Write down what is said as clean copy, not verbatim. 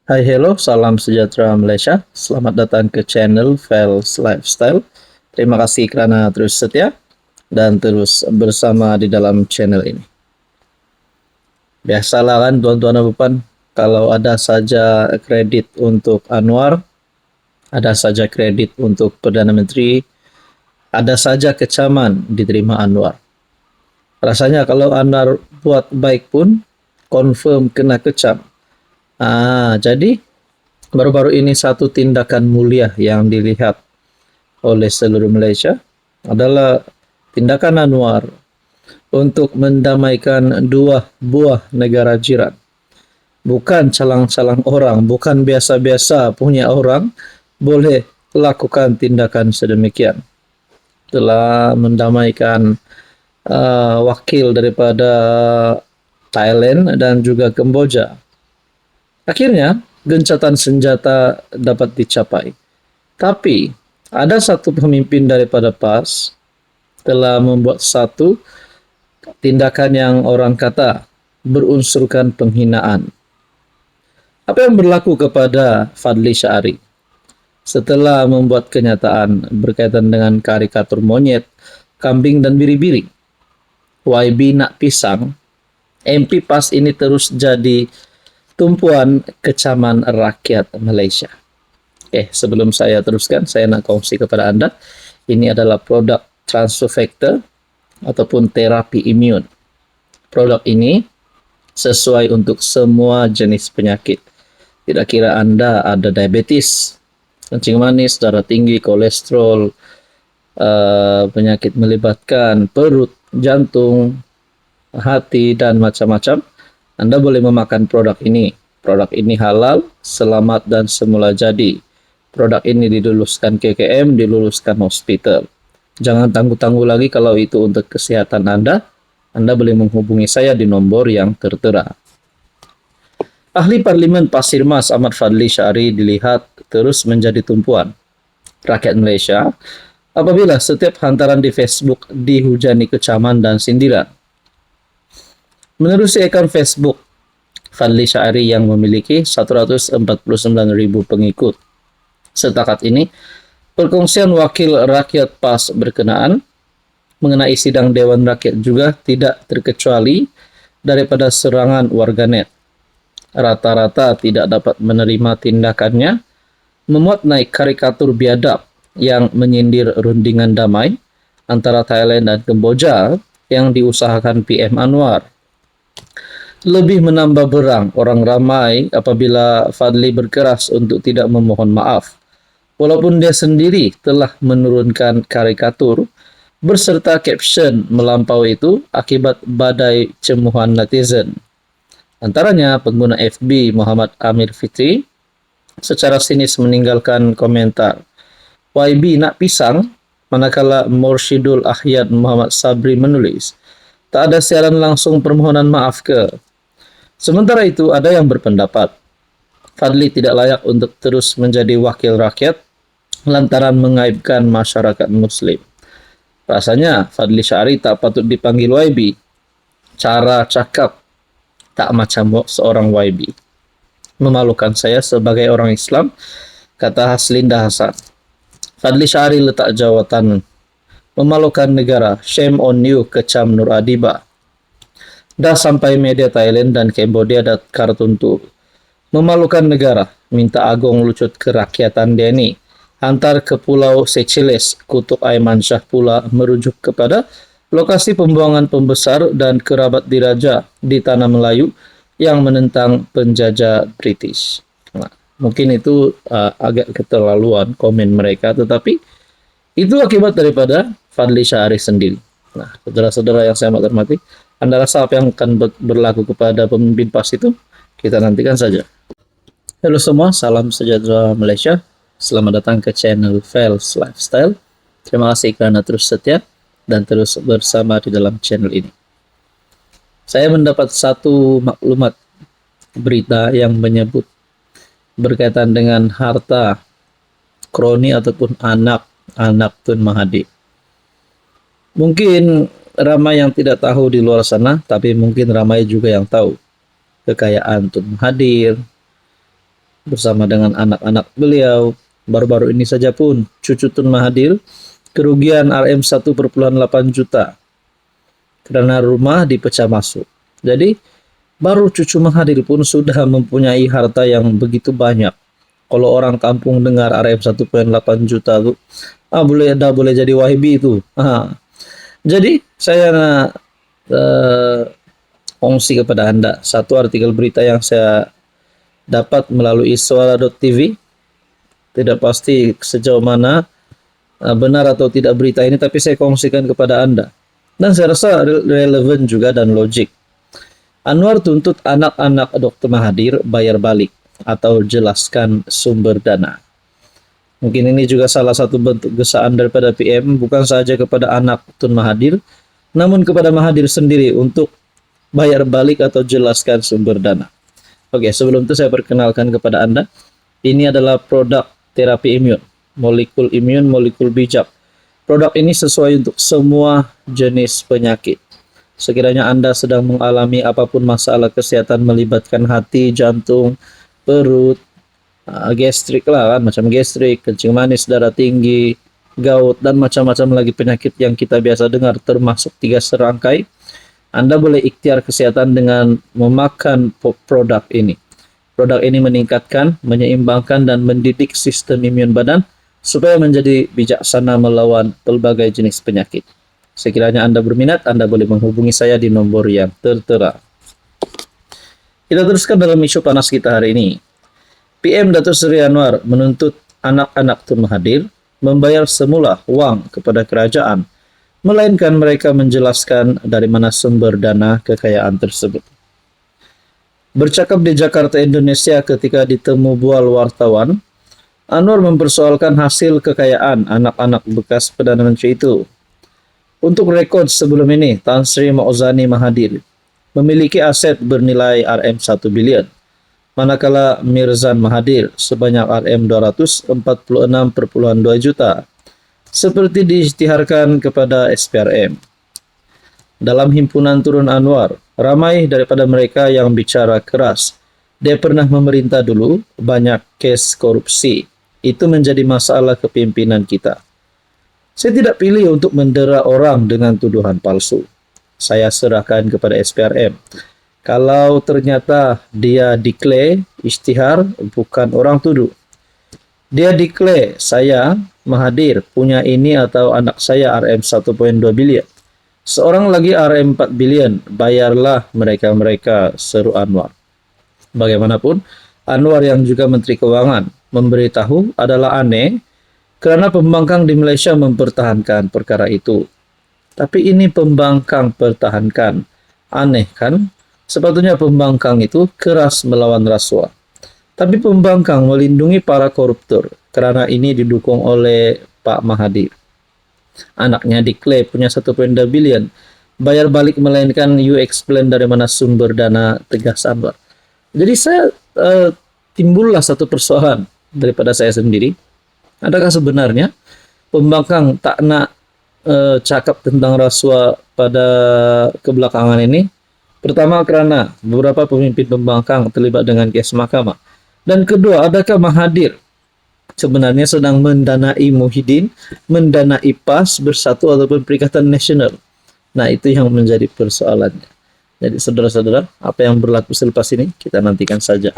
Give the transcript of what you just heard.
Hai hello, salam sejahtera Malaysia. Selamat datang ke channel Fels Lifestyle. Terima kasih kerana terus setia dan terus bersama di dalam channel ini. Biasalah kan tuan-tuan dan puan, kalau ada saja kredit untuk Anwar, ada saja kredit untuk Perdana Menteri, ada saja kecaman diterima Anwar. Rasanya kalau Anwar buat baik pun, confirm kena kecam. Jadi baru-baru ini satu tindakan mulia yang dilihat oleh seluruh Malaysia adalah tindakan Anwar untuk mendamaikan dua buah negara jiran. Bukan calang-calang orang, bukan biasa-biasa punya orang boleh lakukan tindakan sedemikian. Telah mendamaikan wakil daripada Thailand dan juga Kamboja. Akhirnya, gencatan senjata dapat dicapai. Tapi, ada satu pemimpin daripada PAS telah membuat satu tindakan yang orang kata berunsurkan penghinaan. Apa yang berlaku kepada Fadli Syari setelah membuat kenyataan berkaitan dengan karikatur monyet, kambing dan biri-biri? YB nak pisang, MP PAS ini terus jadi tumpuan kecaman rakyat Malaysia. Sebelum saya teruskan, saya nak kongsi kepada anda, ini adalah produk transfer factor ataupun terapi imun. Produk ini sesuai untuk semua jenis penyakit. Tidak kira anda ada diabetes, kencing manis, darah tinggi, kolesterol, penyakit melibatkan perut, jantung, hati, dan macam-macam, Anda boleh memakan produk ini. Produk ini halal, selamat, dan semula jadi. Produk ini diluluskan KKM, diluluskan hospital. Jangan tangguh-tangguh lagi kalau itu untuk kesehatan Anda. Anda boleh menghubungi saya di nombor yang tertera. Ahli Parlimen Pasir Mas Ahmad Fadli Syari dilihat terus menjadi tumpuan rakyat Malaysia apabila setiap hantaran di Facebook dihujani kecaman dan sindiran. Menerusi akaun Facebook Fadli Syari yang memiliki 149,000 pengikut. Setakat ini, perkongsian wakil rakyat PAS berkenaan mengenai sidang Dewan Rakyat juga tidak terkecuali daripada serangan warganet. Rata-rata tidak dapat menerima tindakannya, memuat naik karikatur biadab yang menyindir rundingan damai antara Thailand dan Kamboja yang diusahakan PM Anwar. Lebih menambah berang orang ramai apabila Fadli berkeras untuk tidak memohon maaf, walaupun dia sendiri telah menurunkan karikatur berserta caption melampau itu akibat badai cemuhan netizen. Antaranya pengguna FB Muhammad Amir Fitri secara sinis meninggalkan komentar, YB nak pisang, manakala Mursyidul Ahyad Muhammad Sabri menulis, tak ada siaran langsung permohonan maaf ke? Sementara itu ada yang berpendapat Fadli tidak layak untuk terus menjadi wakil rakyat lantaran mengaibkan masyarakat Muslim. Rasanya Fadli Syari tak patut dipanggil YB. Cara cakap tak macam seorang YB. Memalukan saya sebagai orang Islam, kata Haslinda Hasan. Fadli Syari letak jawatan. Memalukan negara, shame on you, kecam Nur Adiba. Dah sampai media Thailand dan Cambodia ada kartun tu. Memalukan negara, minta Agong lucut kerakyatan dia ni. Hantar ke Pulau Seychelles, Kutub Aiman Shah pula merujuk kepada lokasi pembuangan pembesar dan kerabat diraja di Tanah Melayu yang menentang penjajah British. Nah, mungkin itu agak keterlaluan komen mereka, tetapi itu akibat daripada Fadli Syari sendiri. Nah, saudara-saudara yang saya hormati, Anda rasa apa yang akan berlaku kepada pemimpin PAS itu? Kita nantikan saja. Halo semua, salam sejahtera Malaysia. Selamat datang ke channel Fels Lifestyle. Terima kasih kerana terus setia dan terus bersama di dalam channel ini. Saya mendapat satu maklumat berita yang menyebut berkaitan dengan harta kroni ataupun anak Tun Mahathir. Mungkin ramai yang tidak tahu di luar sana, tapi mungkin ramai juga yang tahu kekayaan Tun Mahathir, bersama dengan anak-anak beliau. Baru-baru ini saja pun cucu Tun Mahathir kerugian Rm 1,8 juta karena rumah dipecah masuk. Jadi baru cucu Mahathir pun sudah mempunyai harta yang begitu banyak. Kalau orang kampung dengar Rm 1,8 juta tuh, boleh jadi YB itu. Jadi saya kongsi kepada Anda satu artikel berita yang saya dapat melalui suara.tv. Tidak pasti sejauh mana benar atau tidak berita ini, tapi saya kongsikan kepada Anda. Dan saya rasa relevan juga dan logik. Anwar tuntut anak-anak Dr. Mahathir bayar balik atau jelaskan sumber dana. Mungkin ini juga salah satu bentuk gesaan daripada PM, bukan saja kepada anak Tun Mahathir, namun kepada Mahathir sendiri untuk bayar balik atau jelaskan sumber dana. Oke, sebelum itu saya perkenalkan kepada Anda. Ini adalah produk terapi imun, molekul imun, molekul bijak. Produk ini sesuai untuk semua jenis penyakit. Sekiranya Anda sedang mengalami apapun masalah kesehatan melibatkan hati, jantung, perut, gastrik lah kan, macam gastrik, kencing manis, darah tinggi, gout, dan macam-macam lagi penyakit yang kita biasa dengar, termasuk 3 serangkai. Anda boleh ikhtiar kesehatan dengan memakan produk ini. Produk ini meningkatkan, menyeimbangkan, dan mendidik sistem imun badan supaya menjadi bijaksana melawan pelbagai jenis penyakit. Sekiranya Anda berminat, Anda boleh menghubungi saya di nomor yang tertera. Kita teruskan dalam isu panas kita hari ini. PM Datuk Seri Anwar menuntut anak-anak Tun Mahathir membayar semula wang kepada kerajaan, melainkan mereka menjelaskan dari mana sumber dana kekayaan tersebut. Bercakap di Jakarta, Indonesia ketika ditemu bual wartawan, Anwar mempersoalkan hasil kekayaan anak-anak bekas Perdana Menteri itu. Untuk rekod sebelum ini, Tan Sri Mauzani Mahathir memiliki aset bernilai Rm 1 bilion, manakala Mirzan Mahathir sebanyak Rm 246,2 juta, seperti diisytiharkan kepada SPRM. Dalam himpunan turun Anwar, ramai daripada mereka yang bicara keras. Dia pernah memerintah dulu, banyak kes korupsi. Itu menjadi masalah kepimpinan kita. Saya tidak pilih untuk mendera orang dengan tuduhan palsu. Saya serahkan kepada SPRM. Kalau ternyata dia declare isytihar, bukan orang tuduh. Dia declare, saya Mahathir punya ini atau anak saya Rm 1,2 bilion. Seorang lagi Rm 4 bilion, bayarlah mereka-mereka, seru Anwar. Bagaimanapun, Anwar yang juga Menteri Keuangan memberitahu adalah aneh kerana pembangkang di Malaysia mempertahankan perkara itu. Tapi ini pembangkang pertahankan. Aneh kan? Sepatutnya pembangkang itu keras melawan rasuah. Tapi pembangkang melindungi para koruptor kerana ini didukung oleh Pak Mahathir. Anaknya declare punya 1,2 bilion. Bayar balik melainkan you explain dari mana sumber dana, tegas Anwar. Jadi saya timbullah satu persoalan daripada saya sendiri. Adakah sebenarnya pembangkang tak nak cakap tentang rasuah pada kebelakangan ini? Pertama, kerana beberapa pemimpin pembangkang terlibat dengan kes mahkamah. Dan kedua, adakah Mahathir sebenarnya sedang mendanai Muhyiddin, mendanai PAS, Bersatu ataupun Perikatan Nasional? Nah, itu yang menjadi persoalannya. Jadi saudara-saudara, apa yang berlaku selepas ini kita nantikan saja.